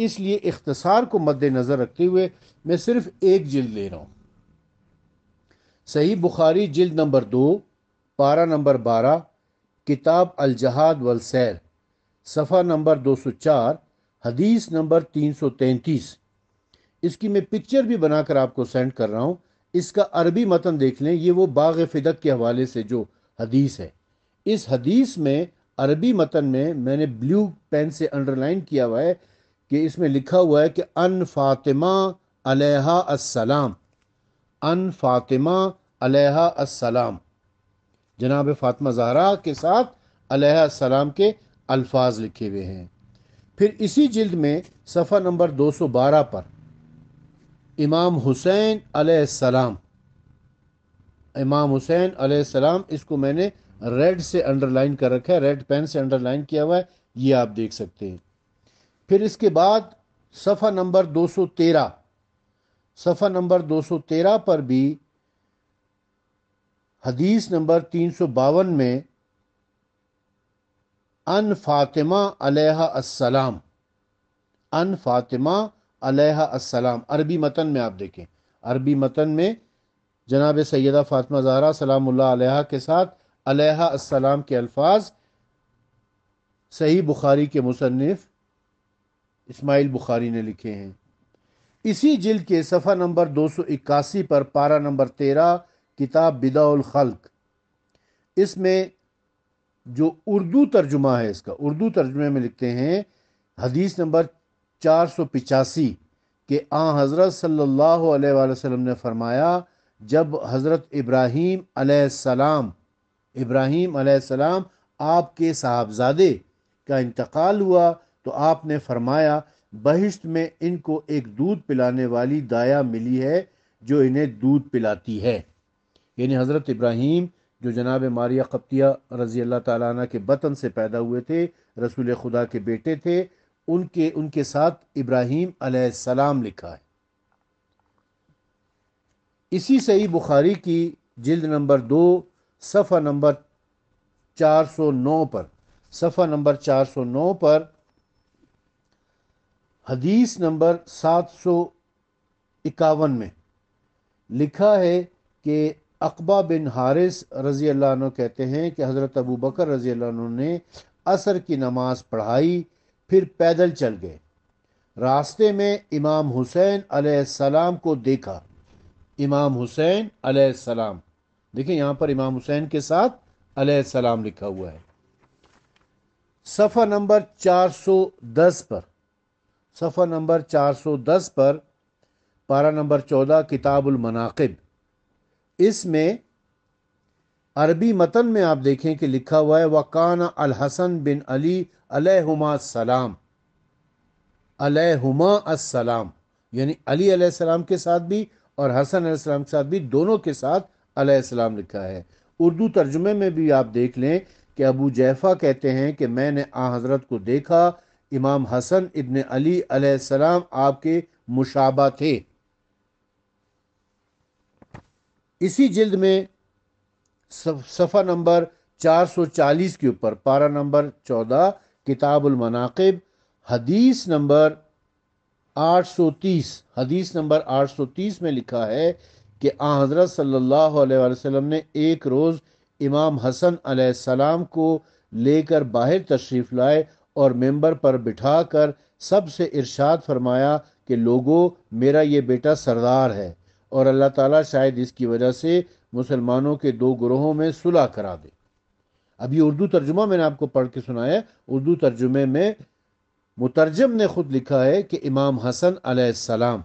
اس لیے اختصار کو مد نظر رکھتے ہوئے میں صرف ایک جلد لے رہا ہوں۔ صحیح بخاری جلد نمبر 2، پارہ نمبر 12، کتاب الجہاد والسیر، صفحہ نمبر 204، حدیث نمبر 333۔ اس کی میں پکچر بھی بنا کر آپ کو سینڈ کر رہا ہوں۔ اس کا عربی متن دیکھ لیں، یہ وہ باغ فدق کے حوالے سے جو حدیث ہے، اس حدیث میں عربی متن میں نے بلیو پین سے انڈر لائن کیا ہوا ہے کہ اس میں لکھا ہوا ہے کہ ان فاطمہ علیہا السلام، ان فاطمہ علیہا السلام، جناب فاطمہ زہرا کے ساتھ علیہ السلام کے الفاظ لکھے ہوئے ہیں۔ پھر اسی جلد میں صفحہ نمبر 212 پر امام حسین علیہ السلام، امام حسین علیہ السلام، اس کو میں نے ریڈ سے انڈر لائن کر رکھا ہے، ریڈ پین سے انڈر لائن کیا ہوا ہے، یہ آپ دیکھ سکتے ہیں۔ پھر اس کے بعد صفحہ نمبر 213، صفحہ نمبر 213 پر بھی حدیث نمبر 352 میں ان فاطمہ علیہ السلام، ان فاطمہ علیہ السلام، عربی متن میں آپ دیکھیں، عربی متن میں جناب سیدہ فاطمہ زہرا سلام اللہ علیہا کے ساتھ علیہ السلام کے الفاظ صحیح بخاری کے مصنف اسماعیل بخاری نے لکھے ہیں۔ اسی جلد کے صفحہ نمبر 281 پر پارہ نمبر 13، کتاب بدع الخلق، اس میں جو اردو ترجمہ ہے، اس کا اردو ترجمے میں لکھتے ہیں حدیث نمبر 485 کہ حضرت صلی اللہ علیہ وآلہ وسلم نے فرمایا، جب حضرت ابراہیم علیہ السلام آپ کے صاحبزادے کا انتقال ہوا تو آپ نے فرمایا بہشت میں ان کو ایک دودھ پلانے والی دایا ملی ہے جو انہیں دودھ پلاتی ہے۔ یعنی حضرت ابراہیم جو جناب ماریہ قبطیہ رضی اللہ تعالیٰ عنہ کے بطن سے پیدا ہوئے تھے، رسول خدا کے بیٹے تھے، ان کے ساتھ ابراہیم علیہ السلام لکھا ہے۔ اسی صحیح بخاری کی جلد نمبر 2، صفحہ نمبر 409 پر، صفحہ نمبر 409 پر حدیث نمبر 751 میں لکھا ہے کہ عقبہ بن حارث رضی اللہ عنہ کہتے ہیں کہ حضرت ابو بکر رضی اللہ عنہ نے عصر کی نماز پڑھائی، پھر پیدل چل گئے، راستے میں امام حسین علیہ السلام کو دیکھا۔ امام حسین علیہ السلام، دیکھیں یہاں پر امام حسین کے ساتھ علیہ السلام لکھا ہوا ہے۔ صفحہ نمبر 410 پر، صفحہ نمبر 410 پر پارہ نمبر 14، کتاب المناقب، اس میں عربی متن میں آپ دیکھیں کہ لکھا ہوا ہے وَقَانَ الحسن بن علی علیہما السلام، علیہما السلام، یعنی علی علیہ السلام کے ساتھ بھی اور حسن علیہ السلام کے ساتھ بھی، دونوں کے ساتھ علیہ السلام لکھا ہے۔ اردو ترجمے میں بھی آپ دیکھ لیں کہ ابو جیفہ کہتے ہیں کہ میں نے حضرت کو دیکھا، امام حسن ابن علی علیہ السلام آپ کے مشابہ تھے۔ اسی جلد میں صفحہ نمبر 440 کے اوپر پارہ نمبر 14، کتاب المناقب، حدیث نمبر 830، حدیث نمبر 830 میں لکھا ہے کہ حضرت صلی اللہ علیہ وآلہ وسلم نے ایک روز امام حسن علیہ السلام کو لے کر باہر تشریف لائے اور ممبر پر بٹھا کر سب سے ارشاد فرمایا کہ لوگوں، میرا یہ بیٹا سردار ہے اور اللہ تعالیٰ شاید اس کی وجہ سے مسلمانوں کے دو گروہوں میں صلح کرا دے۔ اب یہ اردو ترجمہ میں نے آپ کو پڑھ کے سنایا ہے، اردو ترجمے میں مترجم نے خود لکھا ہے کہ امام حسن علیہ السلام۔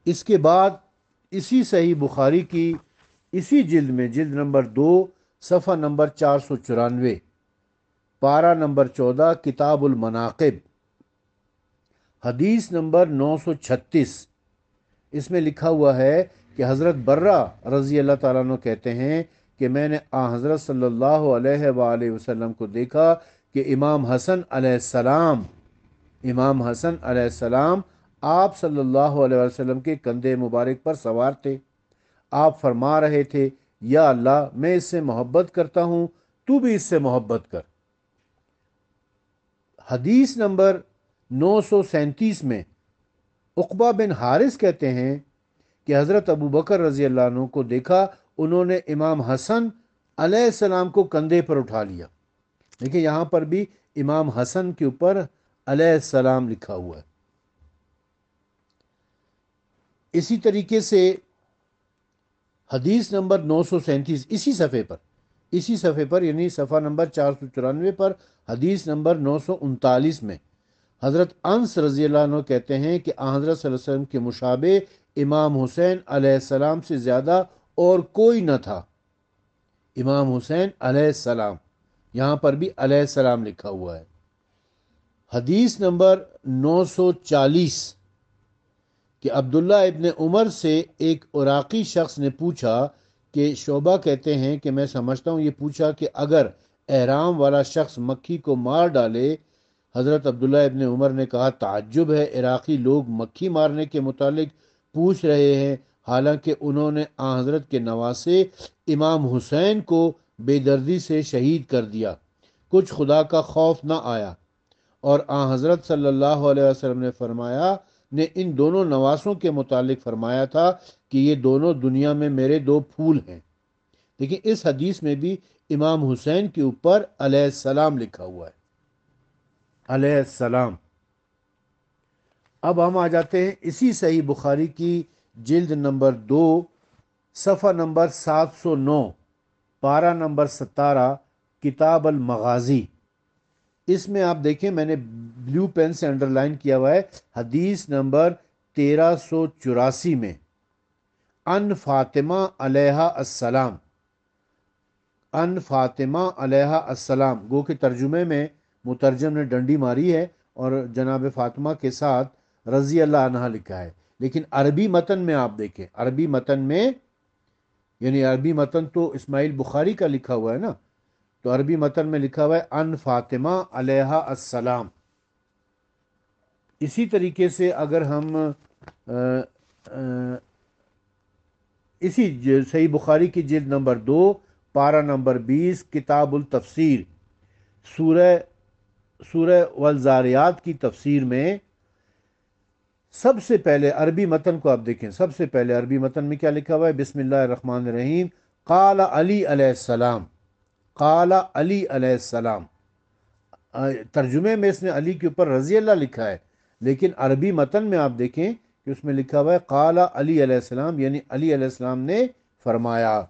اس کے بعد اسی صحیح بخاری کی اسی جلد میں جلد نمبر 2، صفحہ نمبر 494، پارہ نمبر 14، کتاب المناقب، حدیث نمبر 936، اس میں لکھا ہوا ہے کہ حضرت برہ رضی اللہ تعالیٰ عنہ کہتے ہیں کہ میں نے حضرت صلی اللہ علیہ وآلہ وسلم کو دیکھا کہ امام حسن علیہ السلام آپ صلی اللہ علیہ وسلم کے کندھے مبارک پر سوار تھے۔ آپ فرما رہے تھے یا اللہ میں اس سے محبت کرتا ہوں، تو بھی اس سے محبت کر۔ حدیث نمبر 937 میں عقبہ بن حارث کہتے ہیں کہ حضرت ابو بکر رضی اللہ عنہ کو دیکھا، انہوں نے امام حسن علیہ السلام کو کندھے پر اٹھا لیا۔ دیکھیں یہاں پر بھی امام حسن کے اوپر علیہ السلام لکھا ہوا ہے۔ اسی طریقے سے حدیث نمبر 937 اسی صفحے پر یعنی صفحہ نمبر 494 پر حدیث نمبر 939 میں حضرت انس رضی اللہ عنہ کہتے ہیں کہ حضرت صلی اللہ علیہ وسلم کے مشابہ امام حسین علیہ السلام سے زیادہ اور کوئی نہ تھا۔ امام حسین علیہ السلام، یہاں پر بھی علیہ السلام لکھا ہوا ہے۔ حدیث نمبر 940 کہ عبداللہ ابن عمر سے ایک عراقی شخص نے پوچھا کہ شعبہ کہتے ہیں کہ میں سمجھتا ہوں یہ پوچھا کہ اگر احرام والا شخص مکھی کو مار ڈالے، حضرت عبداللہ ابن عمر نے کہا تعجب ہے، عراقی لوگ مکھی مارنے کے متعلق پوچھ رہے ہیں، حالانکہ انہوں نے حضرت کے نواسے امام حسین کو بے دردی سے شہید کر دیا، کچھ خدا کا خوف نہ آیا۔ اور حضرت صلی اللہ علیہ وسلم نے ان دونوں نواسوں کے متعلق فرمایا تھا کہ یہ دونوں دنیا میں میرے دو پھول ہیں۔ لیکن اس حدیث میں بھی امام حسین کے اوپر علیہ السلام لکھا ہوا ہے، علیہ السلام۔ اب ہم آ جاتے ہیں اسی صحیح بخاری کی جلد نمبر 2 صفحہ نمبر 709 پارہ نمبر 17 کتاب المغازی۔ اس میں آپ دیکھیں میں نے بلیو پین سے انڈر لائن کیا ہوا ہے حدیث نمبر 1384 میں ان فاطمہ علیہ السلام، ان فاطمہ علیہ السلام، گو کہ ترجمے میں مترجم نے ڈنڈی ماری ہے اور جناب فاطمہ کے ساتھ رضی اللہ عنہا لکھا ہے، لیکن عربی متن میں آپ دیکھیں، عربی متن میں یعنی عربی متن تو اسماعیل بخاری کا لکھا ہوا ہے نا، تو عربی متن میں لکھا ہوا ہے ان فاطمہ علیہ السلام۔ اسی طریقے سے اگر ہم اسی صحیح بخاری کی جلد نمبر 2 پارہ نمبر 20 کتاب التفسیر، سورہ والذاریات کی تفسیر میں سب سے پہلے عربی متن کو آپ دیکھیں، سب سے پہلے عربی متن میں کیا لکھا ہوا ہے؟ بسم اللہ الرحمن الرحیم، قال علی علیہ السلام، قال علی علیہ السلام۔ ترجمے میں اس نے علی کے اوپر رضی اللہ لکھا ہے، لیکن عربی متن میں آپ دیکھیں کہ اس میں لکھا ہوا ہے قال علی علیہ السلام، یعنی علی علیہ السلام نے فرمایا۔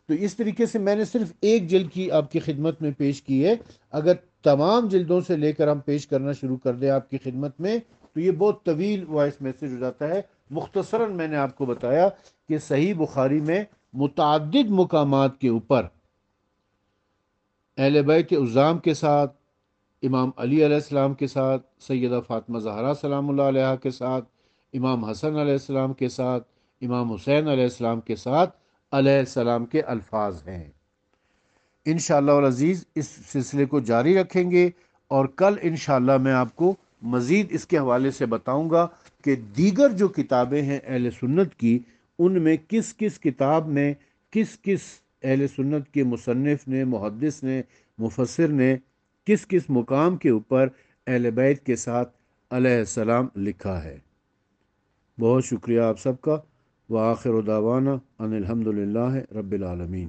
تو اس طریقے سے میں نے صرف ایک جلد کی آپ کی خدمت میں پیش کی ہے، اگر تمام جلدوں سے لے کر ہم پیش کرنا شروع کر دیں آپ کی خدمت میں تو یہ بہت طویل وائس میسج ہو جاتا ہے۔ مختصراً میں نے آپ کو بتایا کہ صحیح بخاری میں متعدد مقامات کے اوپر اہل بیت عظام کے ساتھ، امام علی علیہ السلام کے ساتھ، سیدہ فاطمہ زہرا سلام اللہ علیہا کے ساتھ، امام حسن علیہ السلام کے ساتھ، امام حسین علیہ السلام کے ساتھ علیہ السلام کے الفاظ ہیں۔ انشاءاللہ العزیز اس سلسلے کو جاری رکھیں گے، اور کل انشاءاللہ میں آپ کو مزید اس کے حوالے سے بتاؤں گا کہ دیگر جو کتابیں ہیں اہل سنت کی، ان میں کس کس کتاب میں کس کس اہل سنت کے مصنف نے، محدث نے، مفسر نے کس کس مقام کے اوپر اہل بیت کے ساتھ علیہ السلام لکھا ہے۔ بہت شکریہ آپ سب کا، وآخر دعوانا ان الحمدللہ رب العالمین۔